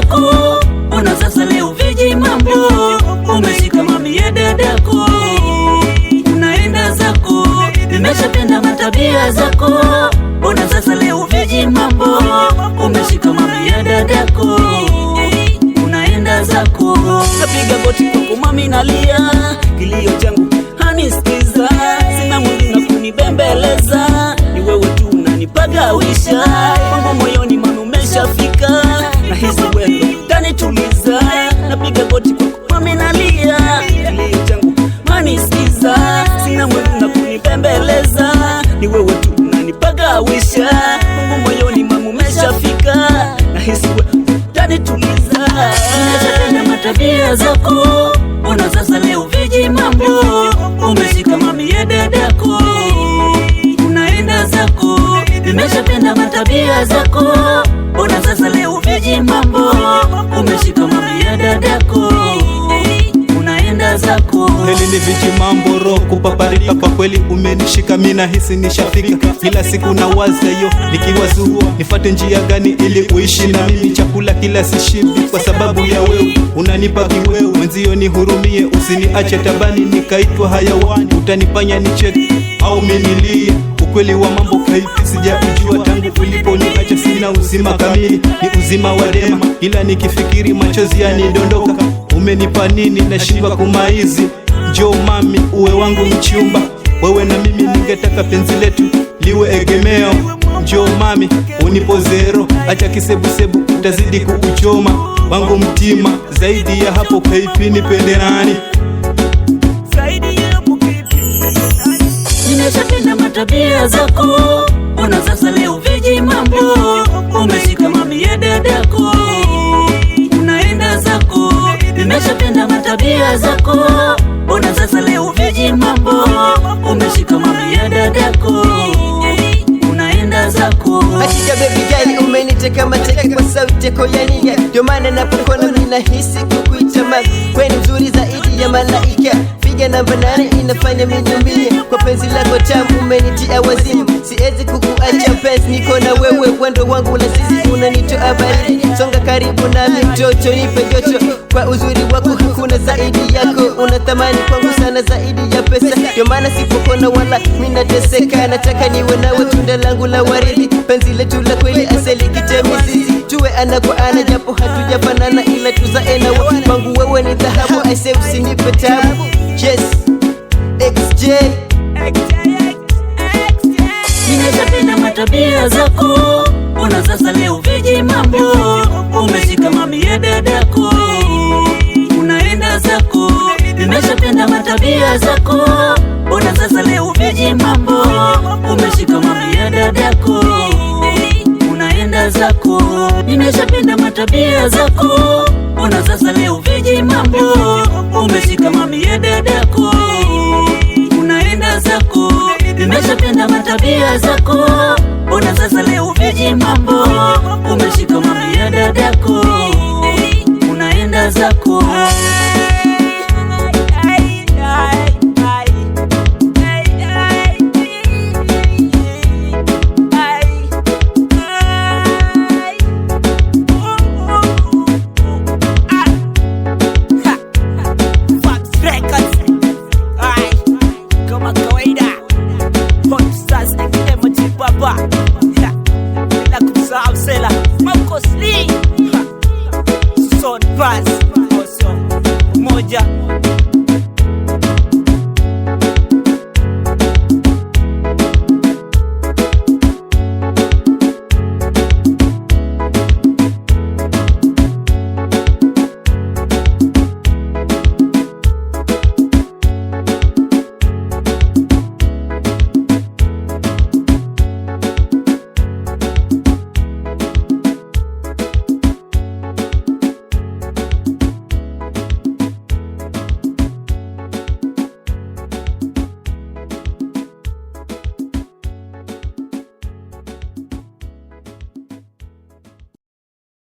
zako, ona sasa leo viji mambo, umeshika mami ya dadako, unaenda zako, nimeshapenda matabia zako, ona sasa leo viji mambo, umeshika mami ya dadako, unaenda zako. Napiga goti kwako mami nalia, kilio changu hanisikiza, sina mwingine kunibembeleza, ni wewe tu unanipagawisha, mambo moyoni mami umeshafika, na hisi wewe utanituliza. Napiga goti kwako mami nalia, kilio changu hanisikiza, sina mwingine kunibembeleza, ni wewe tu unanipagawisha, mambo moyoni mami umeshafika, na hisi wewe utanituliza. Ninapenda matabia zako, ona sasa leo viji mambo, umeshika mami ya dadako, unaenda zako, nimeshapenda matabia zako, ona sasa leo viji mambo, umeshika mami ya dadako, unaenda zako. Heli ni viji mambo roho kupaparika, kwa kweli umenishika mina hisi nishafika, kila siku na waza yo nikiwazua nifate njia gani ili uishi na mimi, chakula kila sishibi kwa sababu ya wewe, unanipa kiwewe mwenzio nihurumie, usiniache tabani nikaitwa hayawani, utanifanya nicheke au minilie, ukweli wa mambo kaipi sijaujua, tangu uliponiacha sina uzima kamili, ni uzima wa dema, ila nikifikiri machozi yanidondoka, umenipa nini nashindwa kumaizi. Njoo mami uwe wangu mchumba, wewe na mimi ningetaka penzi letu liwe egemeo, njoo mami unipozero, acha kisebusebu utazidi kukuchoma wangu mtima, zaidi ya hapo kaipi nipende nani? Nimeshapenda matabia zako, ona sasa leo viji mambo, umeshika mami ya dadako, unaenda zako, nimeshapenda matabia zako, ona sasa leo viji mambo, umeshika mami ya dadako, unaenda zako. Hakika baby girl umeniteka mateka kwa sauti yako ya nia, ndio maana napokona ninahisi kukuita mama, wewe ni mzuri zaidi ya malaika, figa namba 8 inafanya miniumie, kwa penzi lako tamu umenitia wazimu, siwezi kukuacha mpenzi, niko na wewe wendo wangu la sisi, unanitoa baridi, songa karibu nami mtoto nipe joto, kwa uzuri wako hakuna zaidi yako, una thamani kwangu sana zaidi ya pesa, ndio maana sipokona wala mimi nateseka, nataka niwe nawe tunda langu la waridi, penzi letu la kweli asili kitemizizi, tuwe ana kwa ana japo hatujafanana, ila tuzae na wewe, kwangu wewe ni dhahabu, I say usinipe tabu. Yes, XJ. Nimeshapenda matabia zako, ona sasa leo viji mambo, umeshika mami ya dadako, unaenda zako, nimeshapenda matabia zako, ona sasa leo viji mambo, umeshika mami ya dadako, unaenda zako. Nimeshapenda matabia zako, ona sasa leo viji mambo, umeshika mami ya dadako, unaenda zako, nimeshapenda matabia zako, ona sasa leo viji mambo, umeshika mami ya dadako, unaenda zako. Moja